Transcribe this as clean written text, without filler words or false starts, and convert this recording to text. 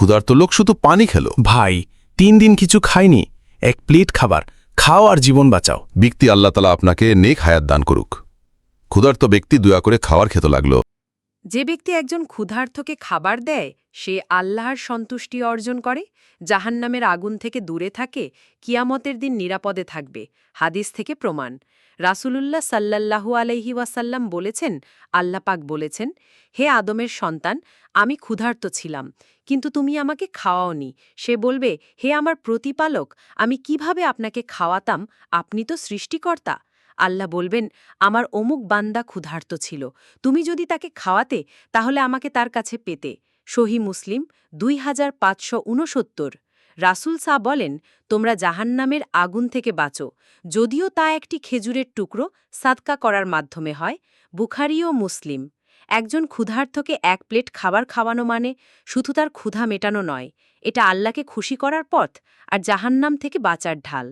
ক্ষুধার্ত লোক শুধু পানি খেল। ভাই 3 দিন কিছু খাইনি, 1 প্লেট খাবার খাও আর জীবন বাঁচাও। ব্যক্তি আল্লাহ তাআলা আপনাকে নেক হায়াত দান করুক। ক্ষুধার্ত ব্যক্তি দয়া করে খাবার খেতে লাগল। যে ব্যক্তি একজন ক্ষুধার্তকে খাবার দেয় সে আল্লাহর সন্তুষ্টি অর্জন করে, জাহান্নামের আগুন থেকে দূরে থাকে, কিয়ামতের দিন নিরাপদে থাকবে। হাদিস থেকে প্রমাণ। রাসূলুল্লাহ সাল্লাল্লাহু আলাইহি ওয়াসাল্লাম বলেছেন, আল্লাহ পাক বলেছেন, হে আদমের সন্তান, আমি ক্ষুধার্ত ছিলাম, কিন্তু তুমি আমাকে খাওয়াওনি। সে বলবে, হে আমার প্রতিপালক, আমি কিভাবে আপনাকে খাওয়াতাম, আপনি তো সৃষ্টিকর্তা। আল্লাহ বলবেন, আমার অমুক বান্দা ক্ষুধার্ত ছিল, তুমি যদি তাকে খাওয়াতে তাহলে আমাকে তার কাছে পেতে। সহি মুসলিম 2569। রাসূল সা বলেন, তোমরা জাহান্নামের আগুন থেকে বাঁচো, যদিও তা একটি খেজুরের টুকরো সাদকা করার মাধ্যমে হয়। বুখারী ও মুসলিম। একজন ক্ষুধার্তকে 1 প্লেট খাবার খাওয়ানো মানে শুধু তার ক্ষুধা মেটানো নয়, এটা আল্লাহকে খুশি করার পথ আর জাহান্নাম থেকে বাঁচার ঢাল।